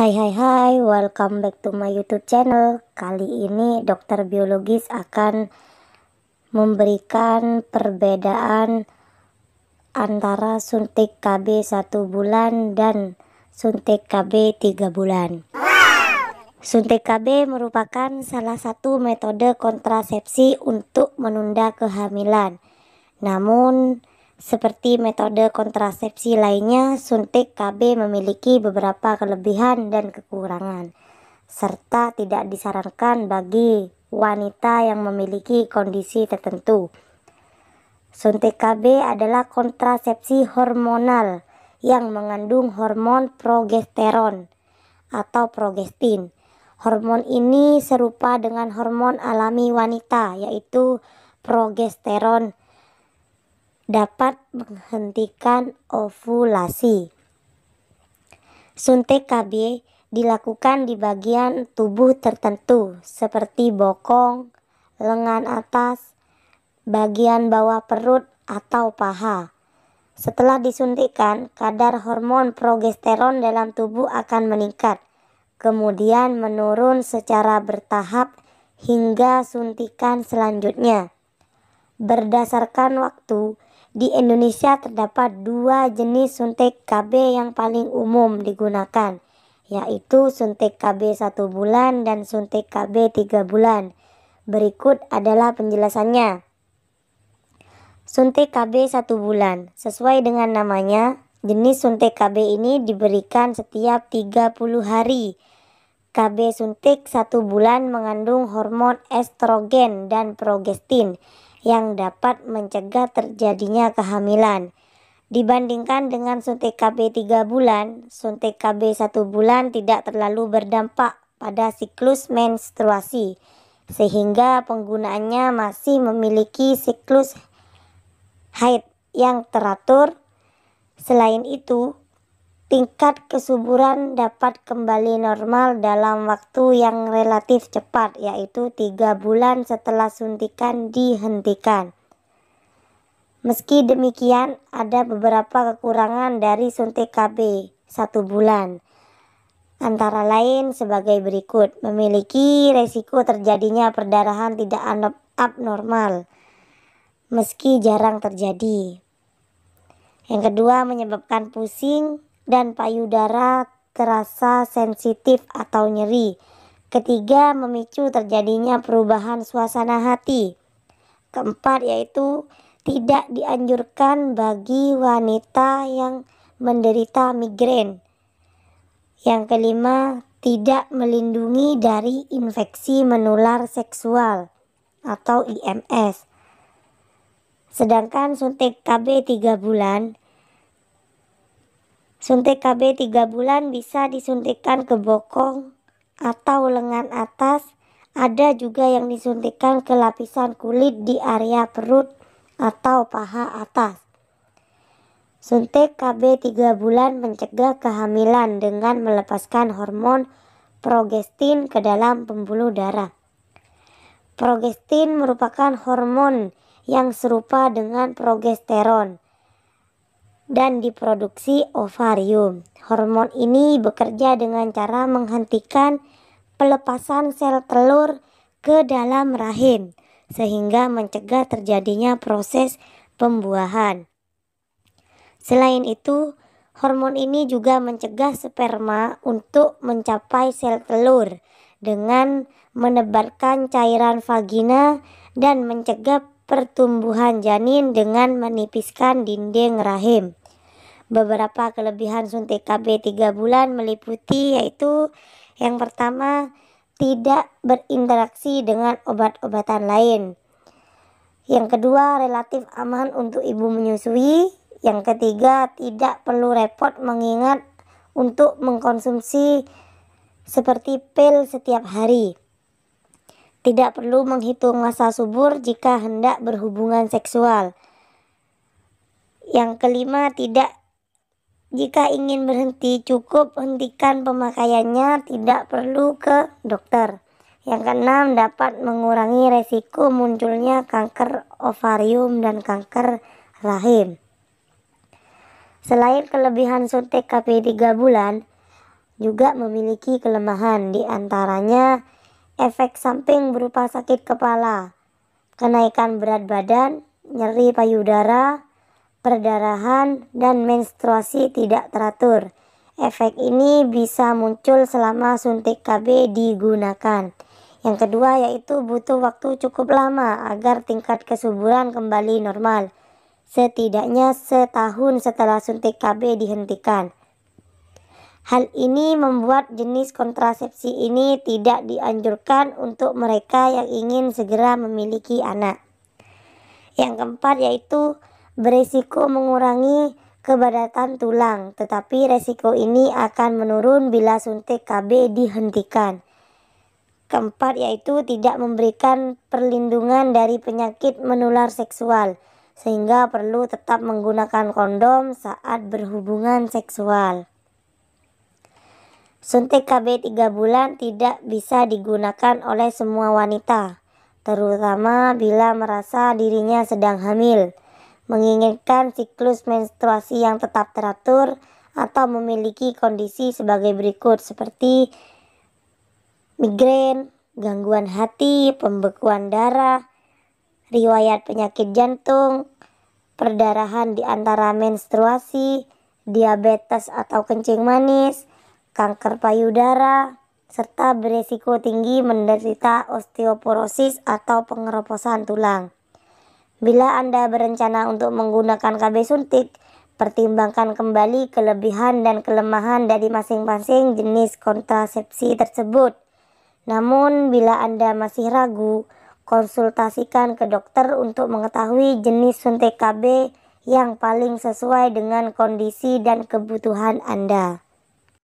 Hai, welcome back to my YouTube channel. Kali ini dokter biologis akan memberikan perbedaan antara suntik KB 1 bulan dan suntik KB 3 bulan. Suntik KB merupakan salah satu metode kontrasepsi untuk menunda kehamilan. Namun, seperti metode kontrasepsi lainnya, suntik KB memiliki beberapa kelebihan dan kekurangan, serta tidak disarankan bagi wanita yang memiliki kondisi tertentu. Suntik KB adalah kontrasepsi hormonal yang mengandung hormon progesteron atau progestin. Hormon ini serupa dengan hormon alami wanita, yaitu progesteron dapat menghentikan ovulasi. Suntik KB dilakukan di bagian tubuh tertentu seperti bokong, lengan atas, bagian bawah perut, atau paha. Setelah disuntikkan, kadar hormon progesteron dalam tubuh akan meningkat, kemudian menurun secara bertahap hingga suntikan selanjutnya. Berdasarkan waktu, di Indonesia terdapat 2 jenis suntik KB yang paling umum digunakan, yaitu suntik KB 1 bulan dan suntik KB 3 bulan. Berikut adalah penjelasannya. Suntik KB 1 bulan. Sesuai dengan namanya, jenis suntik KB ini diberikan setiap 30 hari. KB suntik 1 bulan mengandung hormon estrogen dan progestin yang dapat mencegah terjadinya kehamilan. Dibandingkan dengan suntik KB 3 bulan, suntik KB 1 bulan tidak terlalu berdampak pada siklus menstruasi, sehingga penggunaannya masih memiliki siklus haid yang teratur. Selain itu, tingkat kesuburan dapat kembali normal dalam waktu yang relatif cepat, yaitu 3 bulan setelah suntikan dihentikan. Meski demikian, ada beberapa kekurangan dari suntik KB 1 bulan. Antara lain sebagai berikut: memiliki resiko terjadinya perdarahan tidak abnormal, meski jarang terjadi. Yang kedua, menyebabkan pusing dan payudara terasa sensitif atau nyeri. Ketiga, memicu terjadinya perubahan suasana hati. Keempat, yaitu tidak dianjurkan bagi wanita yang menderita migrain. Yang kelima, tidak melindungi dari infeksi menular seksual atau IMS. Sedangkan suntik KB 3 bulan, suntik KB 3 bulan bisa disuntikkan ke bokong atau lengan atas. Ada juga yang disuntikkan ke lapisan kulit di area perut atau paha atas. Suntik KB 3 bulan mencegah kehamilan dengan melepaskan hormon progestin ke dalam pembuluh darah. Progestin merupakan hormon yang serupa dengan progesteron dan diproduksi ovarium. Hormon ini bekerja dengan cara menghentikan pelepasan sel telur ke dalam rahim, sehingga mencegah terjadinya proses pembuahan. Selain itu, hormon ini juga mencegah sperma untuk mencapai sel telur dengan menebarkan cairan vagina dan mencegah pertumbuhan janin dengan menipiskan dinding rahim. Beberapa kelebihan suntik KB 3 bulan meliputi, yaitu yang pertama, tidak berinteraksi dengan obat-obatan lain. Yang kedua, relatif aman untuk ibu menyusui. Yang ketiga, tidak perlu repot mengingat untuk mengkonsumsi seperti pil setiap hari. Tidak perlu menghitung masa subur jika hendak berhubungan seksual. Yang kelima, jika ingin berhenti, cukup hentikan pemakaiannya, tidak perlu ke dokter. Yang keenam, dapat mengurangi resiko munculnya kanker ovarium dan kanker rahim. Selain kelebihan suntik KB 3 bulan, juga memiliki kelemahan, di antaranya efek samping berupa sakit kepala, kenaikan berat badan, nyeri payudara, perdarahan, dan menstruasi tidak teratur. Efek ini bisa muncul selama suntik KB digunakan. Yang kedua yaitu butuh waktu cukup lama agar tingkat kesuburan kembali normal, setidaknya setahun setelah suntik KB dihentikan. Hal ini membuat jenis kontrasepsi ini tidak dianjurkan untuk mereka yang ingin segera memiliki anak. Yang keempat yaitu beresiko mengurangi kepadatan tulang, tetapi resiko ini akan menurun bila suntik KB dihentikan. Keempat yaitu tidak memberikan perlindungan dari penyakit menular seksual, sehingga perlu tetap menggunakan kondom saat berhubungan seksual. Suntik KB 3 bulan tidak bisa digunakan oleh semua wanita, terutama bila merasa dirinya sedang hamil, menginginkan siklus menstruasi yang tetap teratur, atau memiliki kondisi sebagai berikut seperti migrain, gangguan hati, pembekuan darah, riwayat penyakit jantung, perdarahan di antara menstruasi, diabetes atau kencing manis, kanker payudara, serta beresiko tinggi menderita osteoporosis atau pengeroposan tulang. Bila Anda berencana untuk menggunakan KB suntik, pertimbangkan kembali kelebihan dan kelemahan dari masing-masing jenis kontrasepsi tersebut. Namun, bila Anda masih ragu, konsultasikan ke dokter untuk mengetahui jenis suntik KB yang paling sesuai dengan kondisi dan kebutuhan Anda.